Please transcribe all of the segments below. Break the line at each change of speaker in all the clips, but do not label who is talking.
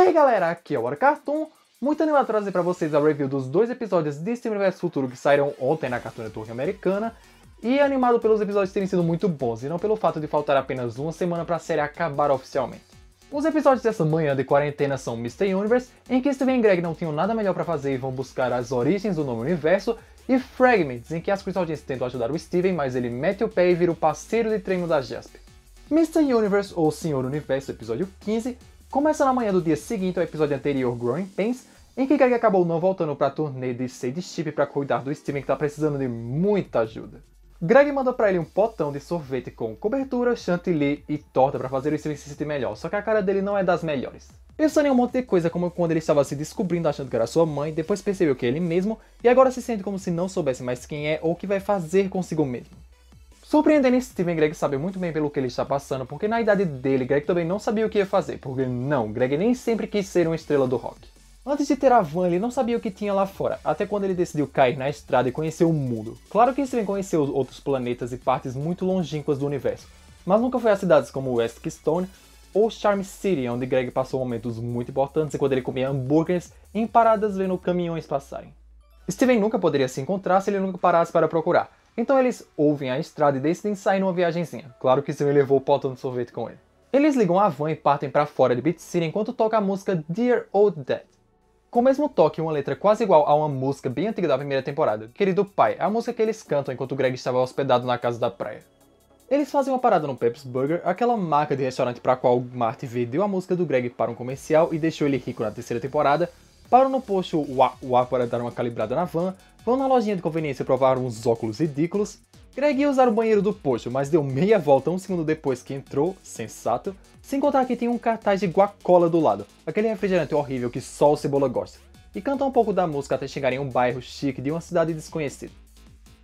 Hey galera, aqui é o Cartoon, muito animado para trazer para vocês a review dos 2 episódios de Steven vs Futuro que saíram ontem na Cartoon Network americana, e animado pelos episódios terem sido muito bons, e não pelo fato de faltar apenas uma semana para a série acabar oficialmente. Os episódios dessa manhã de quarentena são Mr. Universe, em que Steven e Greg não tinham nada melhor para fazer e vão buscar as origens do nome Universo, e Fragments, em que as Crystal Gems tentam ajudar o Steven, mas ele mete o pé e vira o parceiro de treino da Jasper. Mr. Universe, ou Senhor Universo, episódio 15, começa na manhã do dia seguinte ao episódio anterior, Growing Pains, em que Greg acabou não voltando para a turnê de Sadie Ship para cuidar do Steven, que está precisando de muita ajuda. Greg manda para ele um potão de sorvete com cobertura, chantilly e torta para fazer o Steven se sentir melhor, só que a cara dele não é das melhores. Pensando em um monte de coisa, como quando ele estava se descobrindo achando que era sua mãe, depois percebeu que é ele mesmo, e agora se sente como se não soubesse mais quem é ou o que vai fazer consigo mesmo. Surpreendendo, Steven, Greg sabe muito bem pelo que ele está passando, porque na idade dele, Greg também não sabia o que ia fazer, porque não, Greg nem sempre quis ser uma estrela do rock. Antes de ter a van, ele não sabia o que tinha lá fora, até quando ele decidiu cair na estrada e conhecer o mundo. Claro que Steven conheceu outros planetas e partes muito longínquas do universo, mas nunca foi a cidades como West Keystone ou Charm City, onde Greg passou momentos muito importantes enquanto ele comia hambúrgueres em paradas vendo caminhões passarem. Steven nunca poderia se encontrar se ele nunca parasse para procurar, então eles ouvem a estrada e decidem sair numa viagenzinha. Claro que Steven levou o potão de sorvete com ele. Eles ligam a van e partem para fora de Beat City enquanto toca a música Dear Old Dad, com o mesmo toque e uma letra quase igual a uma música bem antiga da primeira temporada, Querido Pai, a música que eles cantam enquanto Greg estava hospedado na casa da praia. Eles fazem uma parada no Pep's Burger, aquela marca de restaurante para a qual Marty vendeu a música do Greg para um comercial e deixou ele rico na terceira temporada, param no posto Uá para dar uma calibrada na van, vão na lojinha de conveniência provar uns óculos ridículos. Greg ia usar o banheiro do posto, mas deu meia volta um segundo depois que entrou, sensato, sem contar que tem um cartaz de Guacola do lado, aquele refrigerante horrível que só o Cebola gosta, e canta um pouco da música até chegar em um bairro chique de uma cidade desconhecida.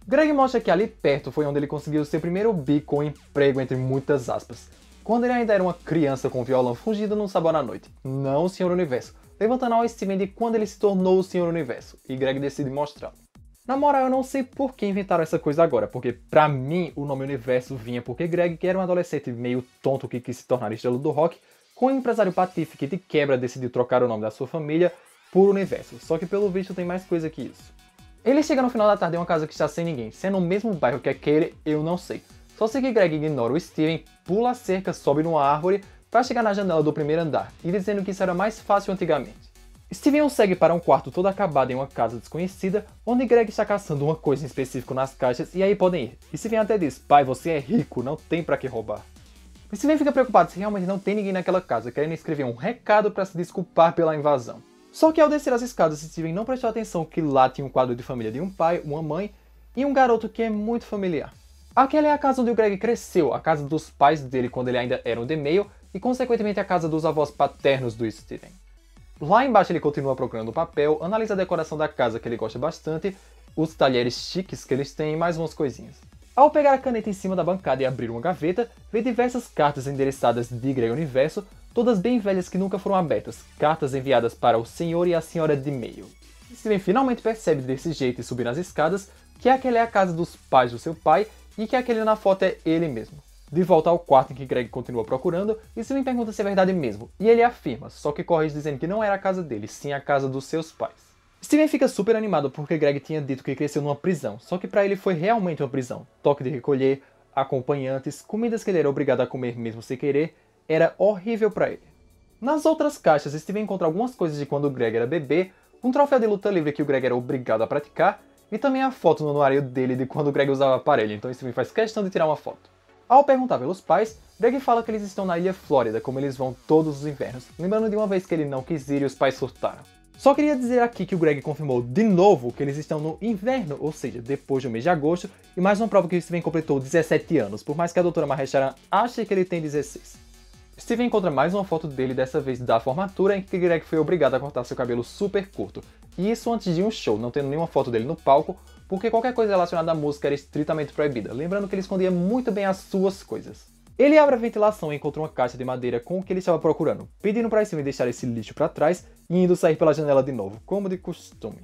Greg mostra que ali perto foi onde ele conseguiu seu primeiro bico ou emprego entre muitas aspas, quando ele ainda era uma criança com violão fungido num sabor à noite, não o Senhor Universo, levantando ao Steven de quando ele se tornou o Senhor Universo, e Greg decide mostrá-lo. Na moral, eu não sei por que inventaram essa coisa agora, porque pra mim o nome Universo vinha porque Greg, que era um adolescente meio tonto que quis se tornar estrela do rock, com um empresário patife que de quebra decidiu trocar o nome da sua família por Universo, só que pelo visto tem mais coisa que isso. Ele chega no final da tarde em uma casa que está sem ninguém, sendo o mesmo bairro que aquele, eu não sei. Só sei que Greg ignora o Steven, pula a cerca, sobe numa árvore para chegar na janela do primeiro andar, e dizendo que isso era mais fácil antigamente. Steven o segue para um quarto todo acabado em uma casa desconhecida, onde Greg está caçando uma coisa em específico nas caixas e aí podem ir. Steven até diz, pai, você é rico, não tem pra que roubar. Steven fica preocupado se realmente não tem ninguém naquela casa, querendo escrever um recado para se desculpar pela invasão. Só que ao descer as escadas, Steven não prestou atenção que lá tinha um quadro de família de um pai, uma mãe e um garoto que é muito familiar. Aquela é a casa onde o Greg cresceu, a casa dos pais dele quando ele ainda era um D-Mail e consequentemente a casa dos avós paternos do Steven. Lá embaixo ele continua procurando o papel, analisa a decoração da casa que ele gosta bastante, os talheres chiques que eles têm e mais umas coisinhas. Ao pegar a caneta em cima da bancada e abrir uma gaveta, vê diversas cartas endereçadas de Greg Universo, todas bem velhas que nunca foram abertas, cartas enviadas para o senhor e a senhora de e-mail. Steven finalmente percebe desse jeito e subir nas escadas que aquela é a casa dos pais do seu pai e que aquele na foto é ele mesmo. De volta ao quarto em que Greg continua procurando, Steven pergunta se é verdade mesmo, e ele afirma, só que corrige dizendo que não era a casa dele, sim a casa dos seus pais. Steven fica super animado porque Greg tinha dito que cresceu numa prisão, só que pra ele foi realmente uma prisão. Toque de recolher, acompanhantes, comidas que ele era obrigado a comer mesmo sem querer, era horrível pra ele. Nas outras caixas, Steven encontra algumas coisas de quando Greg era bebê, um troféu de luta livre que o Greg era obrigado a praticar, e também a foto no anuário dele de quando o Greg usava aparelho, então Steven faz questão de tirar uma foto. Ao perguntar pelos pais, Greg fala que eles estão na ilha Flórida, como eles vão todos os invernos, lembrando de uma vez que ele não quis ir e os pais surtaram. Só queria dizer aqui que o Greg confirmou de novo que eles estão no inverno, ou seja, depois do mês de agosto, e mais uma prova que Steven completou 17 anos, por mais que a doutora Mahesharan ache que ele tem 16. Steven encontra mais uma foto dele, dessa vez da formatura, em que Greg foi obrigado a cortar seu cabelo super curto, e isso antes de um show, não tendo nenhuma foto dele no palco, porque qualquer coisa relacionada à música era estritamente proibida, lembrando que ele escondia muito bem as suas coisas. Ele abre a ventilação e encontra uma caixa de madeira com o que ele estava procurando, pedindo para Steven deixar esse lixo para trás e indo sair pela janela de novo, como de costume.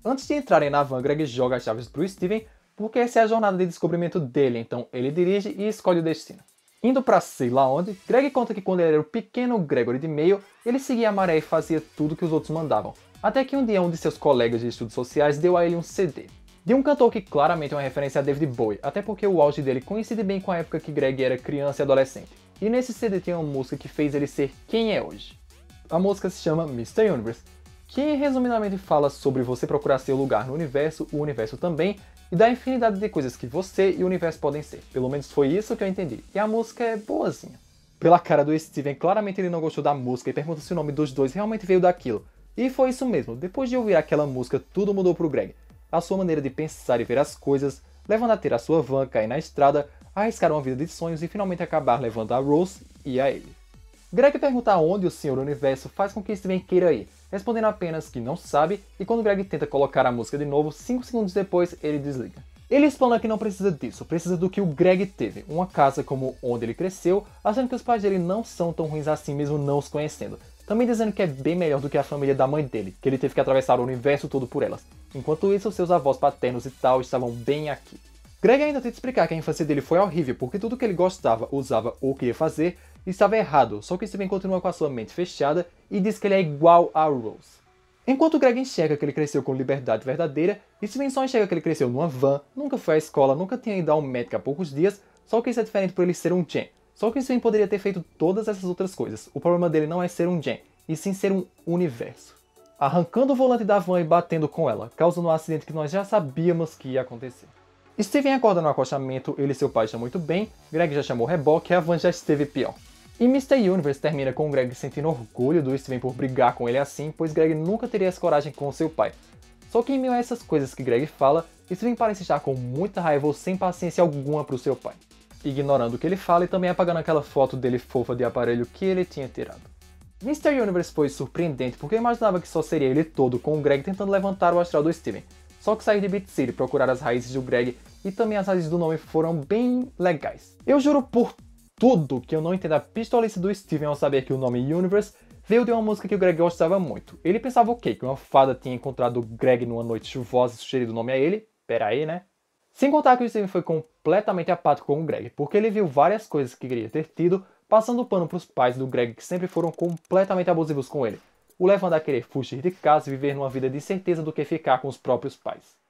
Antes de entrarem na van, Greg joga as chaves para o Steven, porque essa é a jornada de descobrimento dele, então ele dirige e escolhe o destino. Indo pra sei lá onde, Greg conta que quando ele era o pequeno Gregory de meio, ele seguia a maré e fazia tudo que os outros mandavam. Até que um dia um de seus colegas de estudos sociais deu a ele um CD. De um cantor que claramente é uma referência a David Bowie, até porque o auge dele coincide bem com a época que Greg era criança e adolescente. E nesse CD tinha uma música que fez ele ser quem é hoje. A música se chama Mr. Universe, que resumidamente fala sobre você procurar seu lugar no universo, o universo também, e da infinidade de coisas que você e o universo podem ser. Pelo menos foi isso que eu entendi. E a música é boazinha. Pela cara do Steven, claramente ele não gostou da música e pergunta se o nome dos dois realmente veio daquilo. E foi isso mesmo. Depois de ouvir aquela música, tudo mudou pro Greg. A sua maneira de pensar e ver as coisas, levando a ter a sua van, cair na estrada, arriscar uma vida de sonhos e finalmente acabar levando a Rose e a ele. Greg pergunta aonde o Senhor Universo faz com que Steven queira ir, respondendo apenas que não sabe, e quando Greg tenta colocar a música de novo, 5 segundos depois ele desliga. Ele explana que não precisa disso, precisa do que o Greg teve, uma casa como onde ele cresceu, achando que os pais dele não são tão ruins assim mesmo não os conhecendo. Também dizendo que é bem melhor do que a família da mãe dele, que ele teve que atravessar o universo todo por elas. Enquanto isso, seus avós paternos e tal estavam bem aqui. Greg ainda tenta explicar que a infância dele foi horrível, porque tudo que ele gostava, usava ou queria fazer estava errado, só que Steven continua com a sua mente fechada e diz que ele é igual a Rose. Enquanto Greg enxerga que ele cresceu com liberdade verdadeira, Steven só enxerga que ele cresceu numa van, nunca foi à escola, nunca tinha ido ao médico há poucos dias, só que isso é diferente por ele ser um Gen. Só que Steven poderia ter feito todas essas outras coisas. O problema dele não é ser um Gen, e sim ser um universo. Arrancando o volante da van e batendo com ela, causando um acidente que nós já sabíamos que ia acontecer. Steven acorda no acostamento, ele e seu pai estão muito bem, Greg já chamou reboque e a van já esteve pior. E Mr. Universe termina com Greg sentindo orgulho do Steven por brigar com ele assim, pois Greg nunca teria essa coragem com seu pai. Só que em meio a essas coisas que Greg fala, Steven parece estar com muita raiva ou sem paciência alguma pro seu pai. Ignorando o que ele fala e também apagando aquela foto dele fofa de aparelho que ele tinha tirado. Mr. Universe foi surpreendente porque eu imaginava que só seria ele todo com o Greg tentando levantar o astral do Steven. Só que sair de Beat City e procurar as raízes do Greg e também as raízes do nome foram bem legais. Eu juro por tudo que eu não entendo a pistolice do Steven ao saber que o nome Universe veio de uma música que o Greg gostava muito. Ele pensava o quê? Que uma fada tinha encontrado o Greg numa noite chuvosa e sugerido o nome a ele? Pera aí, né? Sem contar que o Steven foi completamente apático com o Greg, porque ele viu várias coisas que queria ter tido, passando o pano pros pais do Greg que sempre foram completamente abusivos com ele, o levando a querer fugir de casa e viver numa vida de certeza do que ficar com os próprios pais.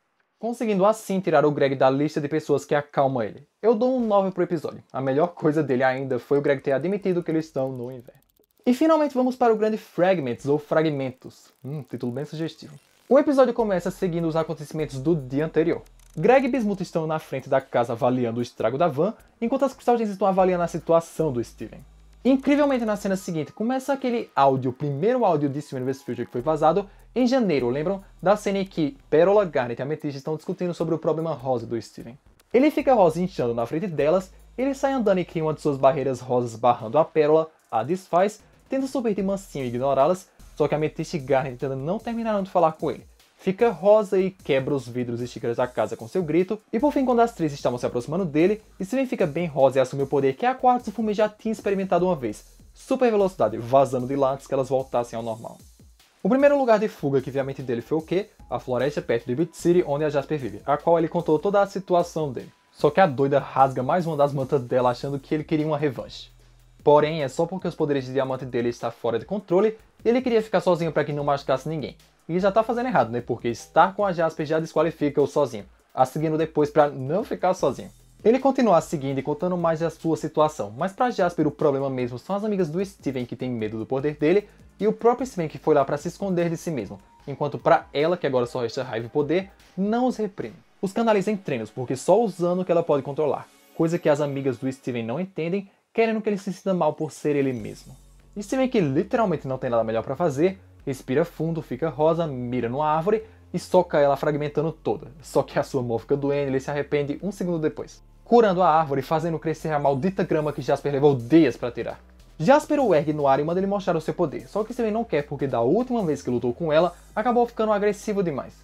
Conseguindo assim tirar o Greg da lista de pessoas que acalma ele. Eu dou um 9 pro episódio. A melhor coisa dele ainda foi o Greg ter admitido que eles estão no inverno. E finalmente vamos para o grande Fragments, ou Fragmentos. Título bem sugestivo. O episódio começa seguindo os acontecimentos do dia anterior. Greg e Bismuth estão na frente da casa avaliando o estrago da van, enquanto as Crystal Gems estão avaliando a situação do Steven. Incrivelmente, na cena seguinte, começa aquele áudio, o primeiro áudio de Steven vs Future que foi vazado em janeiro, lembram? Da cena em que Pérola, Garnet e Amethyst estão discutindo sobre o problema rosa do Steven. Ele fica rosa inchando na frente delas, ele sai andando e cria uma de suas barreiras rosas barrando a Pérola, a desfaz, tenta subir de mansinho e ignorá-las, só que Amethyst e Garnet ainda não terminaram de falar com ele. Fica rosa e quebra os vidros e xícaras da casa com seu grito, e por fim, quando as três estavam se aproximando dele, Steven fica bem rosa e assume o poder que a Quartz Fume já tinha experimentado uma vez, super velocidade, vazando de lá antes que elas voltassem ao normal. O primeiro lugar de fuga que veio à mente dele foi o quê? A floresta perto de Beat City, onde a Jasper vive, a qual ele contou toda a situação dele. Só que a doida rasga mais uma das mantas dela achando que ele queria uma revanche. Porém, é só porque os poderes de diamante dele estão fora de controle e ele queria ficar sozinho para que não machucasse ninguém. E já tá fazendo errado, né? Porque estar com a Jasper já desqualifica-o sozinho, a seguindo depois para não ficar sozinho. Ele continua a seguindo e contando mais da sua situação, mas para Jasper o problema mesmo são as amigas do Steven que tem medo do poder dele e o próprio Steven que foi lá para se esconder de si mesmo, enquanto para ela, que agora só resta raiva e poder, não os reprime. Os canaliza em treinos, porque só usando que ela pode controlar, coisa que as amigas do Steven não entendem, querendo que ele se sinta mal por ser ele mesmo. Steven, que literalmente não tem nada melhor para fazer, respira fundo, fica rosa, mira numa árvore e soca ela fragmentando toda. Só que a sua mão fica doendo e ele se arrepende um segundo depois, curando a árvore e fazendo crescer a maldita grama que Jasper levou dias para tirar. Jasper o ergue no ar e manda ele mostrar o seu poder, só que Steven não quer porque da última vez que lutou com ela, acabou ficando agressivo demais.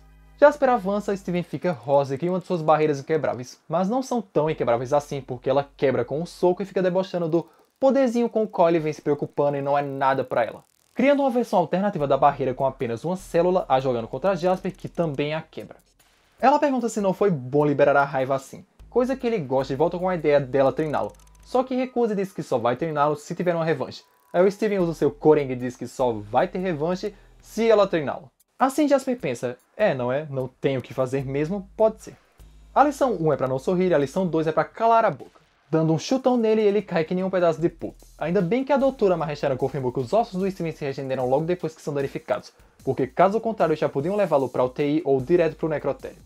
Jasper avança e Steven fica rosa e cria uma de suas barreiras inquebráveis, mas não são tão inquebráveis assim porque ela quebra com um soco e fica debochando do poderzinho com o qual ele vem se preocupando e não é nada para ela. Criando uma versão alternativa da barreira com apenas uma célula, a jogando contra Jasper, que também a quebra. Ela pergunta se não foi bom liberar a raiva assim, coisa que ele gosta e volta com a ideia dela treiná-lo. só que recusa e diz que só vai treiná-lo se tiver uma revanche. Aí o Steven usa o seu Coringa e diz que só vai ter revanche se ela treiná-lo. Assim Jasper pensa, não é? Não tenho o que fazer mesmo, pode ser. A lição 1 é pra não sorrir e a lição 2 é pra calar a boca. Dando um chutão nele, ele cai que nem um pedaço de pulpo. Ainda bem que a doutora Maheshwara confirmou que os ossos do Steven se regeneram logo depois que são danificados, porque caso contrário já podiam levá-lo pra UTI ou direto pro necrotério.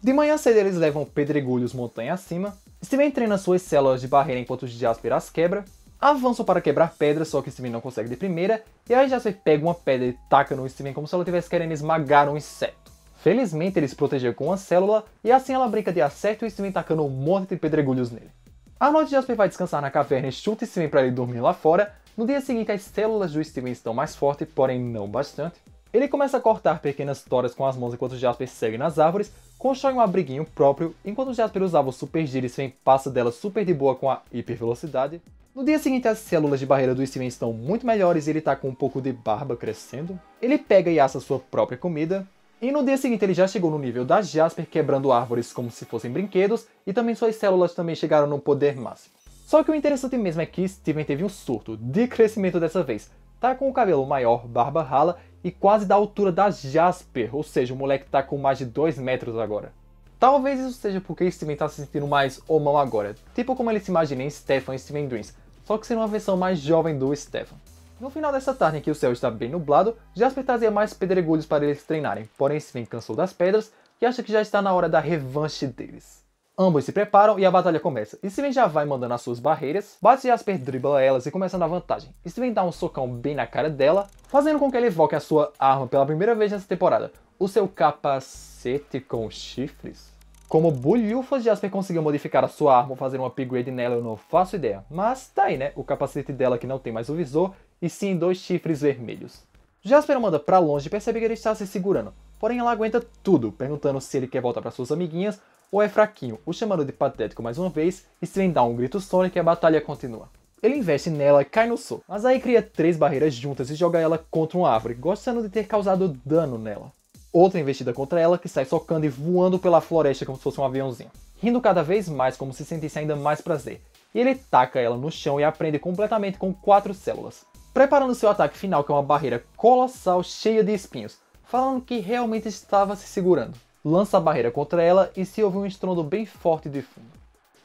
De manhã cedo eles levam pedregulhos montanha acima, Steven treina suas células de barreira enquanto Jasper as quebra, avançam para quebrar pedras, só que Steven não consegue de primeira, e aí Jasper pega uma pedra e taca no Steven como se ela estivesse querendo esmagar um inseto. Felizmente ele se protegeu com uma célula, e assim ela brinca de acerto e Steven tacando um monte de pedregulhos nele. À noite Jasper vai descansar na caverna e chuta Steven para ele dormir lá fora. No dia seguinte as células do Steven estão mais fortes, porém não bastante. Ele começa a cortar pequenas toras com as mãos enquanto Jasper segue nas árvores, constrói um abriguinho próprio, enquanto Jasper usava o super giro e Steven passa dela super de boa com a hipervelocidade. No dia seguinte as células de barreira do Steven estão muito melhores e ele tá com um pouco de barba crescendo. Ele pega e assa sua própria comida. E no dia seguinte ele já chegou no nível da Jasper, quebrando árvores como se fossem brinquedos, e também suas células também chegaram no poder máximo. Só que o interessante mesmo é que Steven teve um surto de crescimento dessa vez. Tá com o cabelo maior, barba rala e quase da altura da Jasper, ou seja, o moleque tá com mais de 2 metros agora. Talvez isso seja porque Steven tá se sentindo mais homão agora, tipo como ele se imagina em Stefan e Steven Dreams, só que sendo uma versão mais jovem do Stefan. No final dessa tarde em que o céu está bem nublado, Jasper trazia mais pedregulhos para eles treinarem, porém Steven cansou das pedras e acha que já está na hora da revanche deles. Ambos se preparam e a batalha começa. Steven já vai mandando as suas barreiras, bate Jasper dribla elas e começa na vantagem. Steven dá um socão bem na cara dela, fazendo com que ele evoque a sua arma pela primeira vez nessa temporada, o seu capacete com chifres. Como bulhufas, Jasper conseguiu modificar a sua arma ou fazer um upgrade nela, eu não faço ideia. Mas tá aí, né? O capacete dela que não tem mais o visor, e sim 2 chifres vermelhos. Jasper manda pra longe e percebe que ele está se segurando. Porém ela aguenta tudo, perguntando se ele quer voltar para suas amiguinhas ou é fraquinho, o chamando de patético mais uma vez, e Steven dá um grito sônico e a batalha continua. Ele investe nela e cai no soco, mas aí cria 3 barreiras juntas e joga ela contra uma árvore, gostando de ter causado dano nela. Outra investida contra ela que sai socando e voando pela floresta como se fosse um aviãozinho, rindo cada vez mais como se sentisse ainda mais prazer. E ele taca ela no chão e a prende completamente com 4 células, preparando seu ataque final que é uma barreira colossal cheia de espinhos, falando que realmente estava se segurando. Lança a barreira contra ela e se ouve um estrondo bem forte de fundo.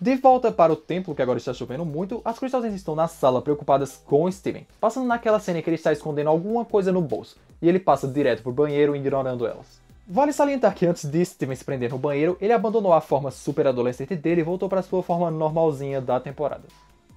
De volta para o templo, que agora está chovendo muito, as Crystalzens estão na sala preocupadas com o Steven, passando naquela cena em que ele está escondendo alguma coisa no bolso, e ele passa direto pro banheiro ignorando elas. Vale salientar que antes de Steven se prender no banheiro, ele abandonou a forma super adolescente dele e voltou para sua forma normalzinha da temporada.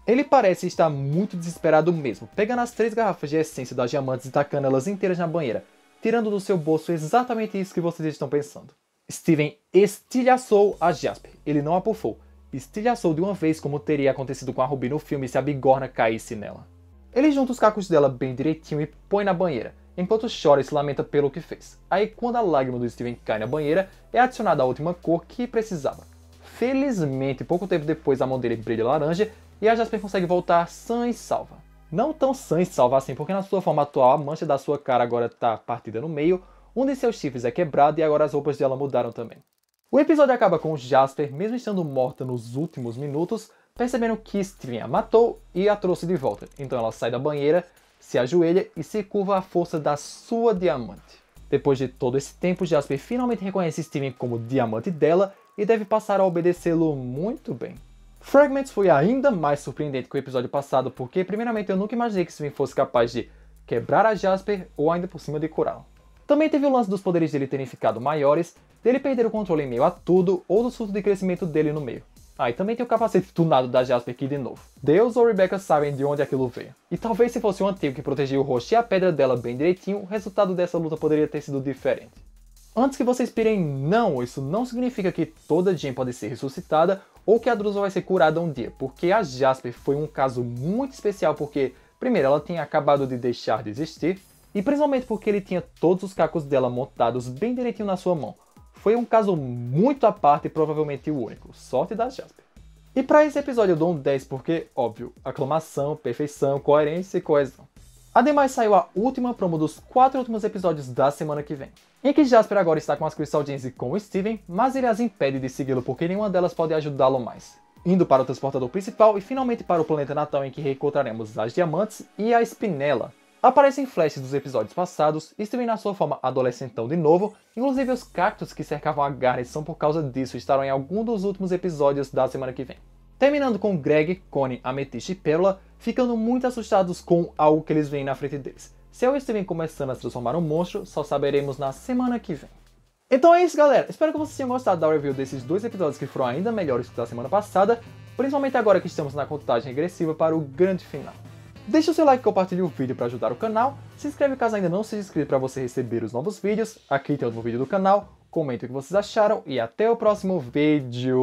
Ele parece estar muito desesperado mesmo, pegando as 3 garrafas de essência das diamantes e tacando elas inteiras na banheira, tirando do seu bolso exatamente isso que vocês estão pensando. Steven estilhaçou a Jasper, ele não a pufou, estilhaçou de uma vez como teria acontecido com a Ruby no filme se a bigorna caísse nela. Ele junta os cacos dela bem direitinho e põe na banheira, enquanto chora e se lamenta pelo que fez. Aí quando a lágrima do Steven cai na banheira, é adicionada a última cor que precisava. Felizmente, pouco tempo depois a mão dele brilha laranja e a Jasper consegue voltar sã e salva. Não tão sã e salva assim, porque na sua forma atual a mancha da sua cara agora está partida no meio, um de seus chifres é quebrado e agora as roupas dela mudaram também. O episódio acaba com Jasper, mesmo estando morta nos últimos minutos, percebendo que Steven a matou e a trouxe de volta. Então ela sai da banheira, se ajoelha e se curva à força da sua diamante. Depois de todo esse tempo, Jasper finalmente reconhece Steven como diamante dela e deve passar a obedecê-lo muito bem. Fragments foi ainda mais surpreendente que o episódio passado, porque primeiramente eu nunca imaginei que Steven fosse capaz de quebrar a Jasper ou ainda por cima de curá-la. Também teve o lance dos poderes dele terem ficado maiores, dele perder o controle em meio a tudo, ou do surto de crescimento dele no meio. E também tem o capacete tunado da Jasper aqui de novo. Deus ou Rebecca sabem de onde aquilo veio. E talvez se fosse o antigo que protegia o rosto e a pedra dela bem direitinho, o resultado dessa luta poderia ter sido diferente. Antes que vocês pirem, não, isso não significa que toda Jen pode ser ressuscitada ou que a Drusa vai ser curada um dia, porque a Jasper foi um caso muito especial porque, primeiro, ela tinha acabado de deixar de existir, e principalmente porque ele tinha todos os cacos dela montados bem direitinho na sua mão. Foi um caso muito à parte e provavelmente o único. Sorte da Jasper. E para esse episódio eu dou um 10 porque, óbvio, aclamação, perfeição, coerência e coesão. Ademais saiu a última promo dos 4 últimos episódios da semana que vem, em que Jasper agora está com as Crystalzens e com o Steven, mas ele as impede de segui-lo porque nenhuma delas pode ajudá-lo mais. indo para o transportador principal e finalmente para o planeta natal em que reencontraremos as Diamantes e a Spinella. Aparecem flashes dos episódios passados, Steven na sua forma adolescentão de novo, inclusive os cactos que cercavam a Garnet são por causa disso estarão em algum dos últimos episódios da semana que vem. Terminando com Greg, Connie, Amethyst e Pérola ficando muito assustados com algo que eles veem na frente deles. Se é o Steven começando a se transformar num monstro, só saberemos na semana que vem. Então é isso, galera. Espero que vocês tenham gostado da review desses 2 episódios que foram ainda melhores que da semana passada, principalmente agora que estamos na contagem regressiva para o grande final. Deixe o seu like e compartilhe o vídeo para ajudar o canal, se inscreve caso ainda não seja inscrito para você receber os novos vídeos, aqui tem outro vídeo do canal, comente o que vocês acharam e até o próximo vídeo!